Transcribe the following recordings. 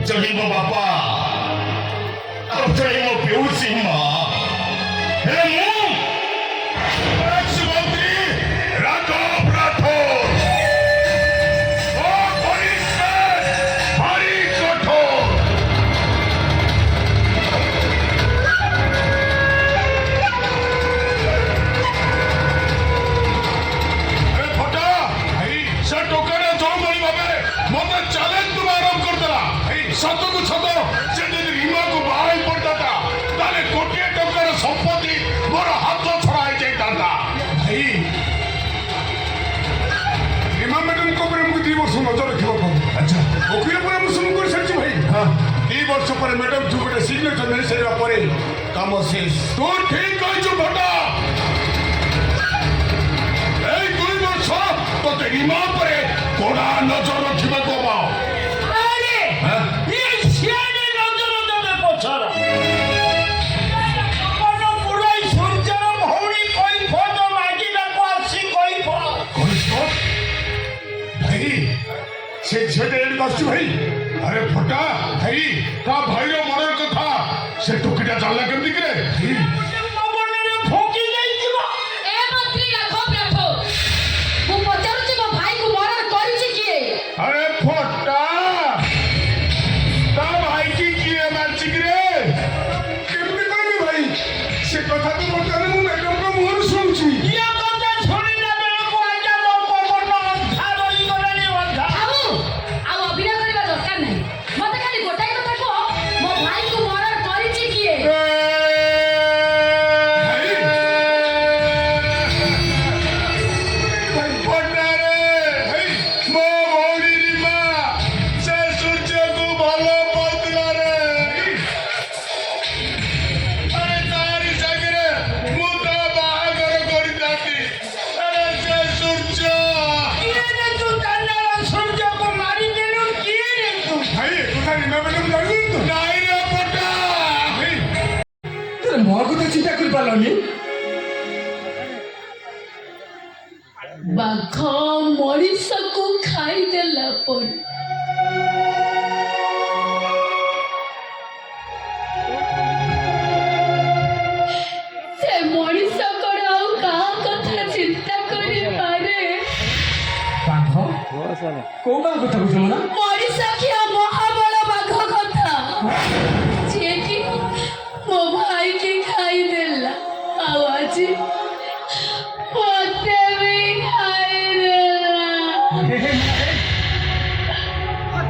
저기 뭐 바빠 갑자기 뭐 배우지 마 해몽 엑스먼트리 라토브라토 버리스 바리코토 से टोकाने जो मरी भावे मत चैलेंज तुम आरंभ कर देला सत को सत से यदि रीमा को बाहर पड़ता था ताले कोटिया टोकार संपत्ति मोर हाथ छड़ा है जाता भाई रीमा मैडम को पर मुझे 2 वर्ष नजर रखिबो अच्छा ओकिल पर हम सुन कर सच्ची भाई हां 2 वर्ष पर मैडम जुगटे सिग्नेचर नहीं सेवा परे काम शेष तू ठीक कहि छु भटा तो तेरी मां पर कोड़ा नजर रखिबा को बाओ अरे ये सियाने नजर दबे पछरा कोनो पुराई सूर्यर भौरी कोई फोटो मागी ना को आसी कोई तो भाई से छेड़े बस भाई अरे फटा भाई का भाई रो मरर कथा से टुकड़ा जानला केमती करे अरे फोटा ता भाई की किए मारची रे केमती करबी भाई से कथा तो बताने मु मैडम का मुहर सुनछी ये कथा छोड़िला बेला को आजा मो पवन अंधा रही गलानी अंधा आउ अभिनय करबा दरकार नाही मते खाली गोटाई कथा को मो भाई को मर्डर करिछि किए चिंता कर पालनी बाघ मरीस को खाई देला पर से मरीस को का कथा चिंता करि पारे बाघ को का कथा बुझो ना मरीस किया महाबल बाघ कथा जे कि मो भाई के खाई देला आवाज मते भी खाई देला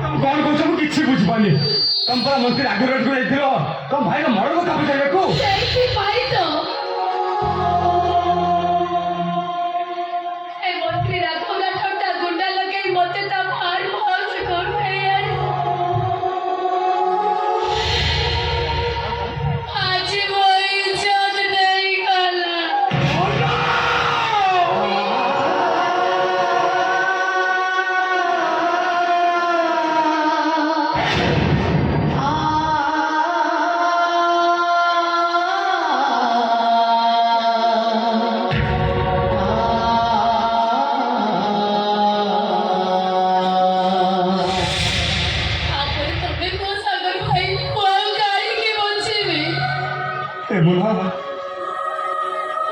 तुम कौन को सब किछि बुझ पानी तुम पर मंत्री आगुरट को एथिलो तुम भाई रो मर कथा बुझाले को सेठी भाई तो ए मंत्री राघव ठट्टा गुंडा लगे मते ता फार फास कर यार आज वो इज्जत नहीं गला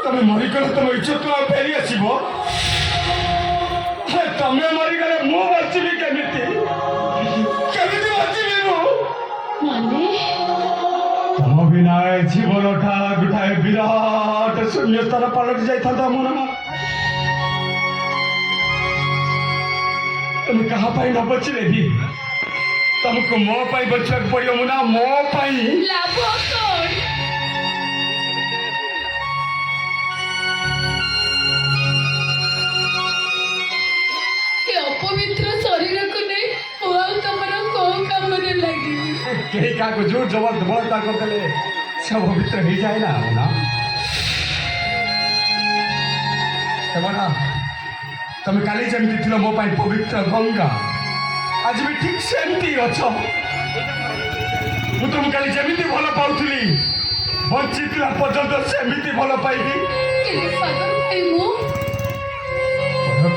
तमें मरिगले तुम इज्जत फेरी आसब तमें मरिगले मु बचबी केमिति केमिति बचबी मु माने तुम बिना जीवन गोटाए विराट शून्य स्थान पलटि जाता मुना तुम कहा न बचले भी तुमको मो बचवा पड़ो मुना मो लाभ कौन अपवित्र शरीर को नहीं तुमर को काम लगे क्या झूठ जबरदस्ता करते सब पवित्र हो जाए ना ना तुम काली जमी थी मो पवित्र गंगा आज भी ठीक सेमती अछ मु तुम काली जमी भल पाऊली बंची पर्यंत सेमती भल पाइबी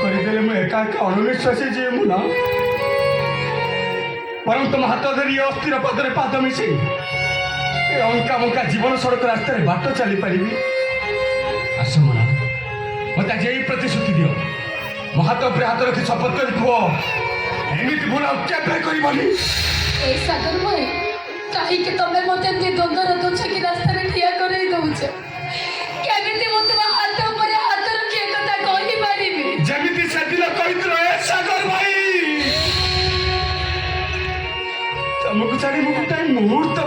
करदेले मु एका एका अणुनिश्वासी जी मु ना ବରଂ ତମ ହାତ ଧରି ଏ ଅସ୍ଥିର ପଦରେ ପାଦ ମିଶେଇ ଏ ଅଙ୍କା ବଙ୍କା ଜୀବନ ସଡ଼କ ରାସ୍ତାରେ ବାଟ ଚାଲିପାରିବି। ଆସ ମନା, ମତେ ଆଜି ଏଇ ପ୍ରତିଶ୍ରୁତି ଦିଅ, ମୋ ହାତ ଉପରେ ହାତ ରଖି ଶପଥ କରି କୁହ, ଏମିତି ଭୁଲ ଆଉ କେବେ କରିବନି। ଏ ସାଗର ଭାଇ, କାହିଁକି ତମେ ମତେ ଏମିତି ଦ୍ୱନ୍ଦ୍ୱରେ ଦଉଛ କି ରାସ୍ତାରେ ଠିଆ କରେଇ ଦଉଛ? କେମିତି ମୁଁ ତୁମ ହାତ ଉପରେ ହାତ ରଖି ଏ କଥା କହିପାରିବି? ଯେମିତି ସେଦିନ କହିଥିଲ ଏ ସାଗର ଭାଇ, ତମକୁ ଛାଡ଼ି ମୁଁ ଗୋଟାଏ ମୁହୂର୍ତ୍ତ